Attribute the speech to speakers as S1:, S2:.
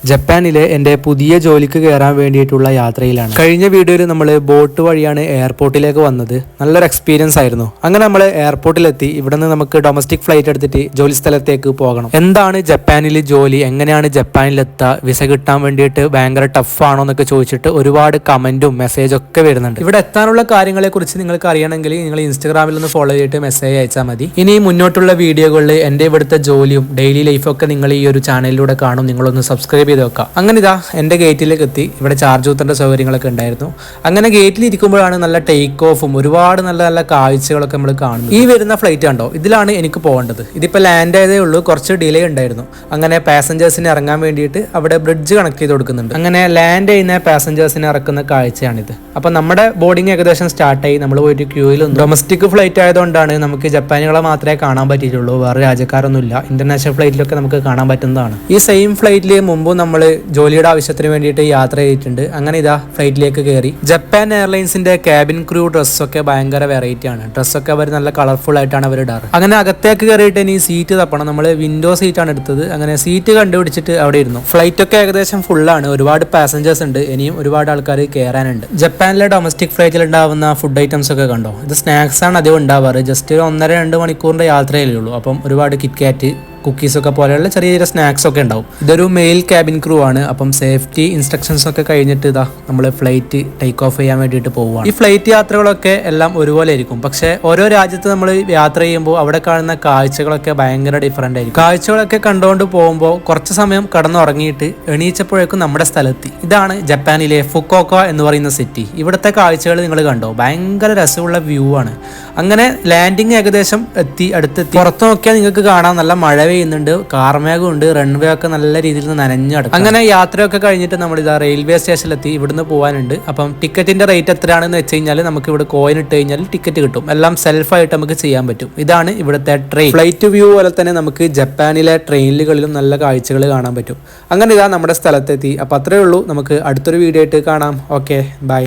S1: ജപ്പാനിലെ എൻ്റെ പുതിയ ജോലിക്ക് കയറാൻ വേണ്ടിയിട്ടുള്ള യാത്രയിലാണ്. കഴിഞ്ഞ വീഡിയോയിൽ നമ്മൾ ബോട്ട് വഴിയാണ് എയർപോർട്ടിലേക്ക് വന്നത്. നല്ലൊരു എക്സ്പീരിയൻസ് ആയിരുന്നു. അങ്ങനെ നമ്മൾ എയർപോർട്ടിലെത്തി. ഇവിടെ നിന്ന് നമുക്ക് ഡൊമസ്റ്റിക് ഫ്ലൈറ്റ് എടുത്തിട്ട് ജോലി സ്ഥലത്തേക്ക് പോകണം. എന്താണ് ജപ്പാനിൽ ജോലി, എങ്ങനെയാണ് ജപ്പാനിലെത്തുക, വിസ കിട്ടാൻ വേണ്ടിയിട്ട് ഭയങ്കര ടഫ് ആണോ എന്നൊക്കെ ചോദിച്ചിട്ട് ഒരുപാട് കമന്റും മെസ്സേജും ഒക്കെ വരുന്നുണ്ട്. ഇവിടെ എത്താനുള്ള കാര്യങ്ങളെ കുറിച്ച് നിങ്ങൾക്ക് അറിയണമെങ്കിൽ നിങ്ങൾ ഇൻസ്റ്റാഗ്രാമിൽ ഒന്ന് ഫോളോ ചെയ്തിട്ട് മെസ്സേജ് അയച്ചാൽ മതി. ഇനി മുന്നോട്ടുള്ള വീഡിയോകളിൽ എൻ്റെ ഇവിടുത്തെ ജോലിയും ഡെയിലി ലൈഫും ഒക്കെ നിങ്ങൾ ഈ ഒരു ചാനലിലൂടെ കാണും. നിങ്ങളൊന്ന് സബ്സ്ക്രൈബ് ചെയ്ത് വെക്കാം. അങ്ങനെ ഇതാ എൻ്റെ ഗേറ്റിലേക്ക് എത്തി. ഇവിടെ ചാർജ് കുത്തേണ്ട സൗകര്യങ്ങളൊക്കെ ഉണ്ടായിരുന്നു. അങ്ങനെ ഗേറ്റിൽ ഇരിക്കുമ്പോഴാണ് നല്ല ടേക്ക് ഓഫും ഒരുപാട് നല്ല നല്ല കാഴ്ചകളൊക്കെ നമ്മൾ കാണുന്നത്. ഈ വരുന്ന ഫ്ലൈറ്റ് കണ്ടോ, ഇതിലാണ് എനിക്ക് പോകേണ്ടത്. ഇതിപ്പോൾ ലാൻഡ് ആയതേ ഉള്ളൂ, കുറച്ച് ഡിലേ ഉണ്ടായിരുന്നു. അങ്ങനെ പാസഞ്ചേഴ്സിനെ ഇറങ്ങാൻ വേണ്ടിയിട്ട് അവിടെ ബ്രിഡ്ജ് കണക്ട് ചെയ്ത് കൊടുക്കുന്നുണ്ട്. അങ്ങനെ ലാൻഡ് ചെയ്യുന്ന പാസഞ്ചേഴ്സിനെ ഇറക്കുന്ന കാഴ്ചയാണിത്. അപ്പം നമ്മുടെ ബോർഡിംഗ് ഏകദേശം സ്റ്റാർട്ടായി. നമ്മൾ പോയിട്ട് ക്യൂയിൽ ഡൊമസ്റ്റിക് ഫ്ലൈറ്റ് ആയതുകൊണ്ടാണ് നമുക്ക് ജപ്പാനികളെ മാത്രമേ കാണാൻ പറ്റിയിട്ടുള്ളൂ, വേറെ രാജ്യക്കാരൊന്നുമില്ല. ഇന്റർനാഷണൽ ഫ്ലൈറ്റിലൊക്കെ നമുക്ക് കാണാൻ പറ്റുന്നതാണ്. ഈ സെയിം ഫ്ലൈറ്റിൽ മുമ്പ് നമ്മൾ ജോലിയുടെ ആവശ്യത്തിന് വേണ്ടിയിട്ട് യാത്ര ചെയ്തിട്ടുണ്ട്. അങ്ങനെ ഇതാ ഫ്ലൈറ്റിലേക്ക് കയറി. ജപ്പാൻ എയർലൈൻസിന്റെ ക്യാബിൻ ക്രൂ ഡ്രസ്സൊക്കെ ഭയങ്കര വെറൈറ്റി ആണ്. ഡ്രസ്സൊക്കെ അവർ നല്ല കളർഫുൾ ആയിട്ടാണ് അവർ ഇടാറ്. അങ്ങനെ അകത്തേക്ക് കയറിയിട്ട് ഇനി സീറ്റ് തപ്പണം. നമ്മൾ വിൻഡോ സീറ്റാണ് എടുത്തത്. അങ്ങനെ സീറ്റ് കണ്ടുപിടിച്ചിട്ട് അവിടെ ഇരുന്നു. ഫ്ലൈറ്റ് ഒക്കെ ഏകദേശം ഫുള്ളാണ്. ഒരുപാട് പാസഞ്ചേഴ്സ് ഉണ്ട്. ഇനിയും ഒരുപാട് ആൾക്കാർ കയറാനുണ്ട്. ജപ്പാനിലെ ഡൊമസ്റ്റിക് ഫ്ലൈറ്റിൽ ഉണ്ടാവുന്ന ഫുഡ് ഐറ്റംസ് ഒക്കെ കണ്ടോ. ഇത് സ്നാക്സ് ആണ് അധികം ഉണ്ടാവാറ്. ജസ്റ്റ് 1.5-2 മണിക്കൂറിന്റെ യാത്രയല്ലേ ഉള്ളൂ. അപ്പം ഒരുപാട് കിറ്റ്കാറ്റ്, കുക്കീസൊക്കെ പോലെയുള്ള ചെറിയ ചെറിയ സ്നാക്സ് ഒക്കെ ഉണ്ടാവും. ഇതൊരു മെയിൽ ക്യാബിൻ ക്രൂ ആണ്. അപ്പം സേഫ്റ്റി ഇൻസ്ട്രക്ഷൻസ് ഒക്കെ കഴിഞ്ഞിട്ട് ഇതാ നമ്മൾ ഫ്ലൈറ്റ് ടേക്ക് ഓഫ് ചെയ്യാൻ വേണ്ടിയിട്ട് പോവുകയാണ്. ഈ ഫ്ലൈറ്റ് യാത്രകളൊക്കെ എല്ലാം ഒരുപോലെ ആയിരിക്കും. പക്ഷേ ഓരോ രാജ്യത്ത് നമ്മൾ യാത്ര ചെയ്യുമ്പോൾ അവിടെ കാണുന്ന കാഴ്ചകളൊക്കെ ഭയങ്കര ഡിഫറൻ്റ് ആയിരിക്കും. കാഴ്ചകളൊക്കെ കണ്ടുകൊണ്ട് പോകുമ്പോൾ കുറച്ച് സമയം കടന്നുറങ്ങിയിട്ട് എണീച്ചപ്പോഴേക്കും നമ്മുടെ സ്ഥലത്തി. ഇതാണ് ജപ്പാനിലെ ഫുക്കോക്ക എന്ന് പറയുന്ന സിറ്റി. ഇവിടുത്തെ കാഴ്ചകൾ നിങ്ങൾ കണ്ടോ, ഭയങ്കര രസമുള്ള വ്യൂ ആണ്. അങ്ങനെ ലാൻഡിങ് ഏകദേശം അടുത്തെത്തി. പുറത്ത് നോക്കിയാൽ നിങ്ങൾക്ക് കാണാം നല്ല മഴ പെയ്യുന്നുണ്ട്, കാർമേഘം ഉണ്ട്, റൺവേ ഒക്കെ നല്ല രീതിയിൽ നനഞ്ഞടക്കും. അങ്ങനെ യാത്രയൊക്കെ കഴിഞ്ഞിട്ട് നമ്മൾ ഇതാ റെയിൽവേ സ്റ്റേഷനിലെത്തി. ഇവിടുന്ന് പോകാനുണ്ട്. അപ്പം ടിക്കറ്റിന്റെ റേറ്റ് എത്രയാണെന്ന് വെച്ച് കഴിഞ്ഞാൽ നമുക്ക് ഇവിടെ കോയിൻ ഇട്ട് കഴിഞ്ഞാൽ ടിക്കറ്റ് കിട്ടും. എല്ലാം സെൽഫായിട്ട് നമുക്ക് ചെയ്യാൻ പറ്റും. ഇതാണ് ഇവിടുത്തെ ട്രെയിൻ. ഫ്ലൈറ്റ് വ്യൂ പോലെ തന്നെ നമുക്ക് ജപ്പാനിലെ ട്രെയിനുകളിലും നല്ല കാഴ്ചകൾ കാണാൻ പറ്റും. അങ്ങനെ ഇതാ നമ്മുടെ സ്ഥലത്തെത്തി. അപ്പം അത്രയേ ഉള്ളൂ. നമുക്ക് അടുത്തൊരു വീഡിയോ ആയിട്ട് കാണാം. Okay, by.